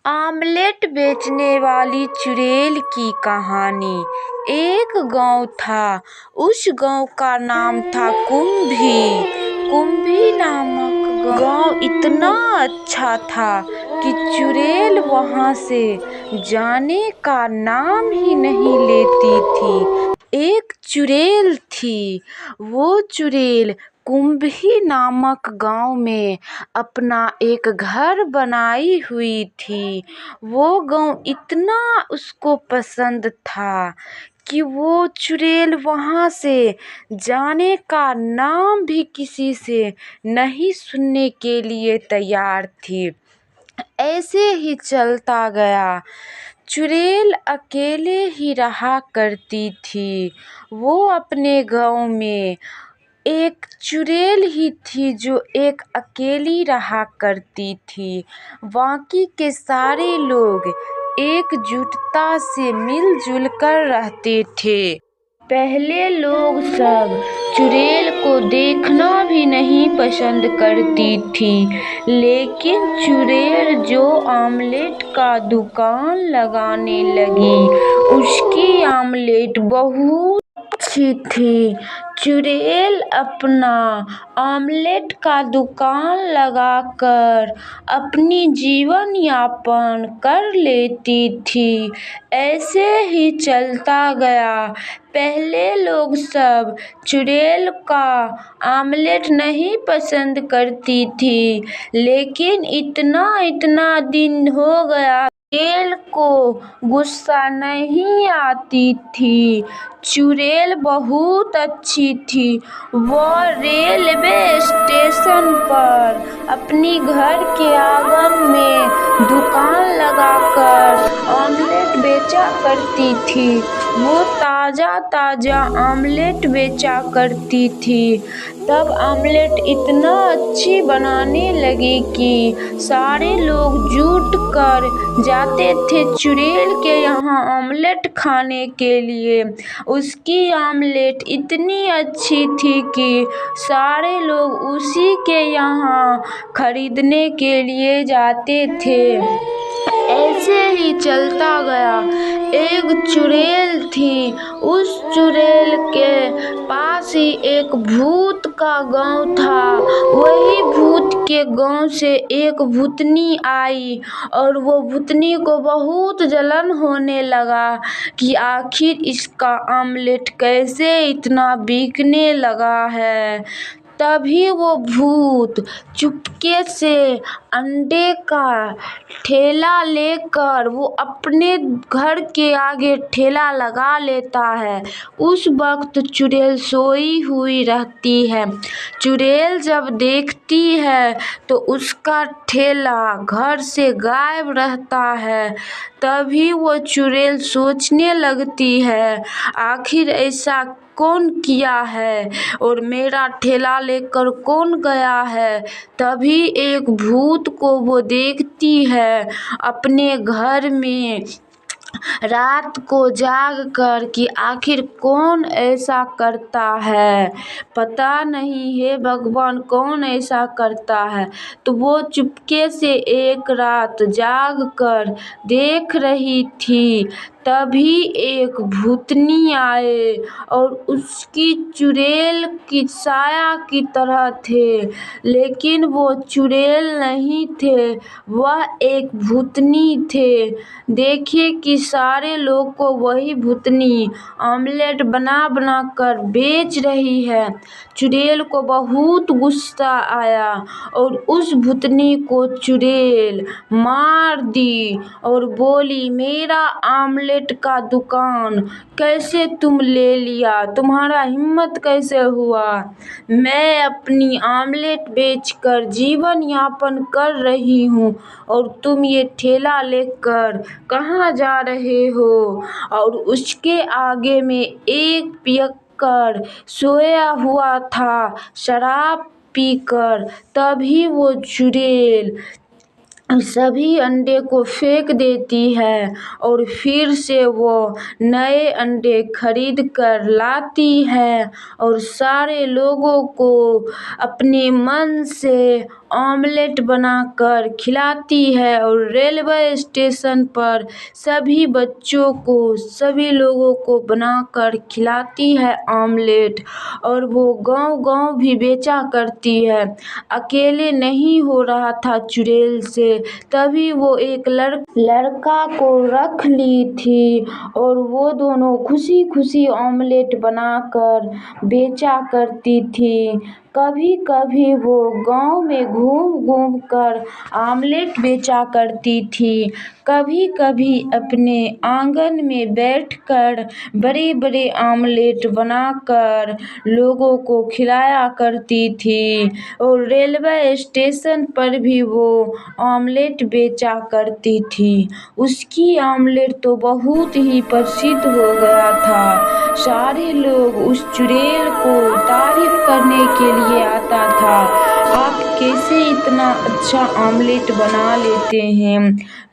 Omelette बेचने वाली चुड़ैल की कहानी। एक गांव था। उस गांव का नाम था कुंभी। कुंभी नामक गांव इतना अच्छा था कि चुड़ैल वहां से जाने का नाम ही नहीं लेती थी। एक चुड़ैल थी। वो चुड़ैल कुंभी नामक गांव में अपना एक घर बनाई हुई थी। वो गांव इतना उसको पसंद था कि वो चुड़ैल वहां से जाने का नाम भी किसी से नहीं सुनने के लिए तैयार थी। ऐसे ही चलता गया। चुड़ैल अकेले ही रहा करती थी। वो अपने गांव में एक चुड़ैल ही थी जो एक अकेली रहा करती थी। बाकी के सारे लोग एकजुटता से मिलजुल कर रहते थे। पहले लोग सब चुड़ैल को देखना भी नहीं पसंद करती थी, लेकिन चुड़ैल जो आमलेट का दुकान लगाने लगी, उसकी आमलेट बहुत अच्छी थी। चुड़ैल अपना आमलेट का दुकान लगाकर अपनी जीवन यापन कर लेती थी। ऐसे ही चलता गया। पहले लोग सब चुड़ैल का आमलेट नहीं पसंद करती थी, लेकिन इतना दिन हो गया, चुड़ैल को गुस्सा नहीं आती थी। चुड़ैल बहुत अच्छी थी। वो रेलवे स्टेशन पर अपनी घर के आंगन में दुकान लगाकर आमलेट बेचा करती थी। वो ताजा आमलेट बेचा करती थी। तब आमलेट इतना अच्छी बनाने लगी कि सारे लोग जुट कर जाते थे चुड़ैल के यहाँ आमलेट खाने के लिए। उसकी आमलेट इतनी अच्छी थी कि सारे लोग उसी के यहाँ खरीदने के लिए जाते थे। ऐसे ही चलता गया। एक चुड़ैल थी। उस चुड़ैल के पास ही एक भूत का गांव था। वही भूत के गांव से एक भूतनी आई और वो भूतनी को बहुत जलन होने लगा कि आखिर इसका आमलेट कैसे इतना बिकने लगा है। तभी वो भूत चुपके से अंडे का ठेला लेकर वो अपने घर के आगे ठेला लगा लेता है। उस वक्त चुड़ैल सोई हुई रहती है। चुड़ैल जब देखती है तो उसका ठेला घर से गायब रहता है। तभी वो चुड़ैल सोचने लगती है, आखिर ऐसा कौन किया है और मेरा ठेला लेकर कौन गया है। तभी एक भूत को वो देखती है अपने घर में रात को जाग कर कि आखिर कौन ऐसा करता है, पता नहीं है भगवान कौन ऐसा करता है। तो वो चुपके से एक रात जाग कर देख रही थी। तभी एक भूतनी आए और उसकी चुड़ैल की साया की तरह थे, लेकिन वो चुड़ैल नहीं थे, वह एक भूतनी थे। देखिए कि सारे लोग को वही भूतनी आमलेट बना बना कर बेच रही है। चुड़ैल को बहुत गुस्सा आया और उस भूतनी को चुड़ैल मार दी और बोली, मेरा आमलेट का दुकान कैसे तुम ले लिया, तुम्हारा हिम्मत कैसे हुआ। मैं अपनी आमलेट बेचकर जीवन यापन कर रही हूँ और तुम ये ठेला लेकर कहाँ जा रहे हो। और उसके आगे में एक पियक्कड़ सोया हुआ था शराब पीकर। तभी वो चुड़ैल सभी अंडे को फेंक देती है और फिर से वो नए अंडे खरीद कर लाती है और सारे लोगों को अपने मन से ऑमलेट बनाकर खिलाती है और रेलवे स्टेशन पर सभी बच्चों को, सभी लोगों को बनाकर खिलाती है ऑमलेट। और वो गांव-गांव भी बेचा करती है। अकेले नहीं हो रहा था चुड़ैल से, तभी वो एक लड़का को रख ली थी और वो दोनों खुशी-खुशी ऑमलेट बनाकर बेचा करती थी। कभी-कभी वो गांव में घूम-घूम कर ऑमलेट बेचा करती थी। कभी-कभी अपने आंगन में बैठकर बड़े-बड़े ऑमलेट बनाकर लोगों को खिलाया करती थी। और रेलवे स्टेशन पर भी वो ऑमलेट बेचा करती थी। उसकी ऑमलेट तो बहुत ही प्रसिद्ध हो गया था। सारे लोग उस चुड़ैल को तारीफ करने के लिए आता था। आप कैसे इतना अच्छा ऑमलेट बना लेते हैं?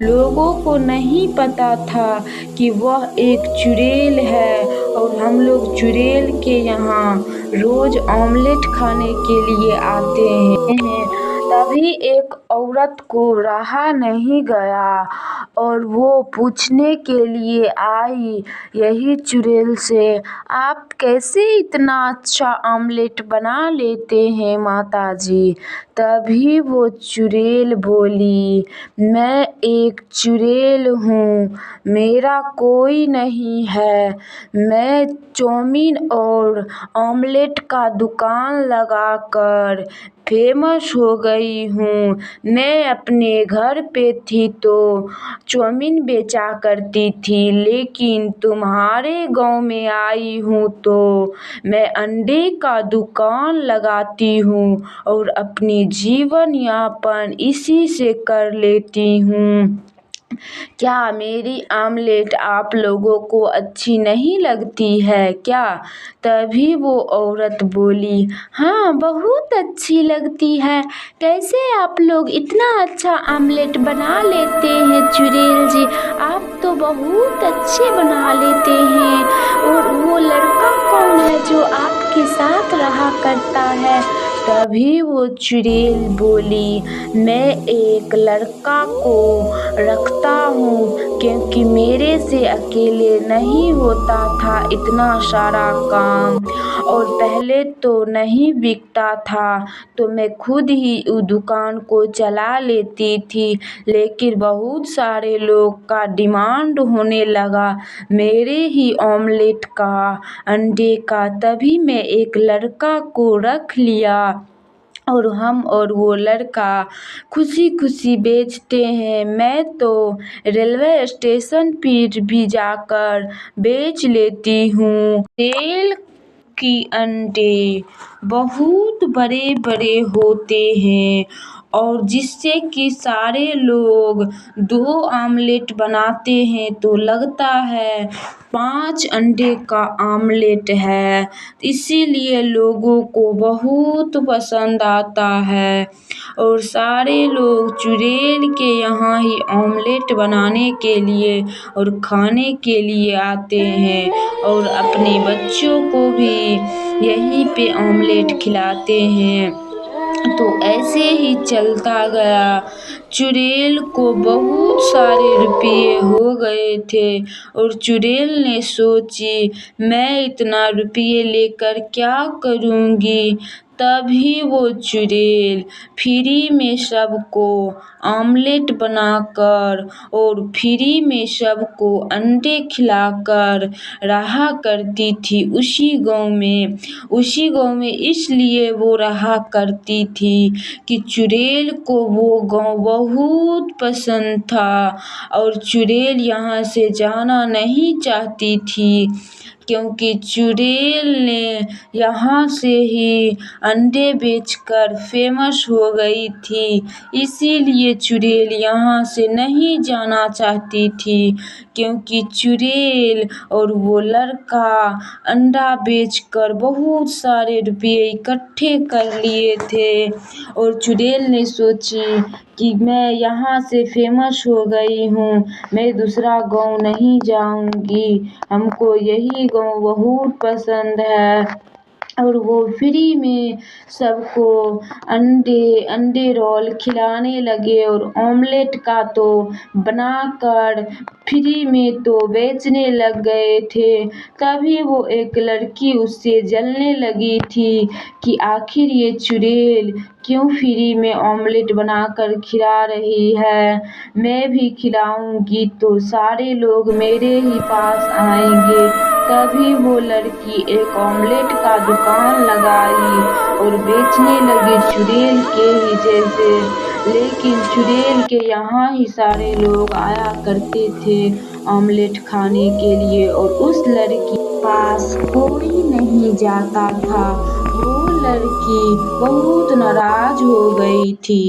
लोगों को नहीं पता था कि वह एक चुड़ैल है और हम लोग चुड़ैल के यहाँ रोज ऑमलेट खाने के लिए आते हैं। तभी एक औरत को रहा नहीं गया और वो पूछने के लिए आई यही चुड़ैल से, आप कैसे इतना अच्छा ऑमलेट बना लेते हैं माताजी? तभी वो चुड़ैल बोली, मैं एक चुड़ैल हूँ, मेरा कोई नहीं है। मैं चाउमीन और ऑमलेट का दुकान लगाकर फेमस हो गई हूँ। मैं अपने घर पे थी तो चाउमीन बेचा करती थी, लेकिन तुम्हारे गांव में आई हूँ तो मैं अंडे का दुकान लगाती हूँ और अपनी जीवन यापन इसी से कर लेती हूँ। क्या मेरी ऑमलेट आप लोगों को अच्छी नहीं लगती है क्या? तभी वो औरत बोली, हाँ बहुत अच्छी लगती है। कैसे आप लोग इतना अच्छा ऑमलेट बना लेते हैं चुड़ैल जी? आप तो बहुत अच्छे बना लेते हैं। और वो लड़का कौन है जो आपके साथ रहा करता है? तभी वो चुड़ैल बोली, मैं एक लड़का को रखता हूँ क्योंकि मेरे से अकेले नहीं होता था इतना सारा काम। और पहले तो नहीं बिकता था तो मैं खुद ही उस दुकान को चला लेती थी, लेकिन बहुत सारे लोग का डिमांड होने लगा मेरे ही ऑमलेट का, अंडे का। तभी मैं एक लड़का को रख लिया और हम और वो लड़का खुशी-खुशी बेचते हैं। मैं तो रेलवे स्टेशन पर भी जाकर बेच लेती हूँ। चुड़ैल की अंडे बहुत बड़े-बड़े होते हैं और जिससे कि सारे लोग 2 ऑमलेट बनाते हैं तो लगता है 5 अंडे का ऑमलेट है। इसीलिए लोगों को बहुत पसंद आता है और सारे लोग चुड़ैल के यहाँ ही ऑमलेट बनाने के लिए और खाने के लिए आते हैं और अपने बच्चों को भी यहीं पे ऑमलेट खिलाते हैं। तो ऐसे ही चलता गया। चुड़ैल को बहुत सारे रुपये हो गए थे और चुड़ैल ने सोची, मैं इतना रुपये लेकर क्या करूँगी? तभी वो चुड़ैल फ्री में सबको ऑमलेट बनाकर और फ्री में सबको अंडे खिलाकर रहा करती थी उसी गाँव में। उसी गाँव में इसलिए वो रहा करती थी कि चुड़ैल को वो गाँव बहुत पसंद था और चुड़ैल यहाँ से जाना नहीं चाहती थी, क्योंकि चुड़ैल ने यहाँ से ही अंडे बेचकर फेमस हो गई थी। इसीलिए चुड़ैल यहाँ से नहीं जाना चाहती थी, क्योंकि चुड़ैल और वो लड़का अंडा बेचकर बहुत सारे रुपये इकट्ठे कर लिए थे। और चुड़ैल ने सोची कि मैं यहाँ से फेमस हो गई हूँ, मैं दूसरा गाँव नहीं जाऊँगी, हमको यही गाँव बहुत पसंद है। और वो फ्री में सबको अंडे रोल खिलाने लगे और ऑमलेट का तो बनाकर फ्री में तो बेचने लग गए थे। तभी वो एक लड़की उससे जलने लगी थी कि आखिर ये चुड़ैल क्यों फ्री में ऑमलेट बनाकर खिला रही है। मैं भी खिलाऊंगी तो सारे लोग मेरे ही पास आएंगे। तभी वो लड़की एक ऑमलेट का दुकान लगाई और बेचने लगी चुड़ैल के ही जैसे। लेकिन चुड़ैल के यहाँ ही सारे लोग आया करते थे ऑमलेट खाने के लिए और उस लड़की के पास कोई नहीं जाता था। वो लड़की बहुत नाराज हो गई थी।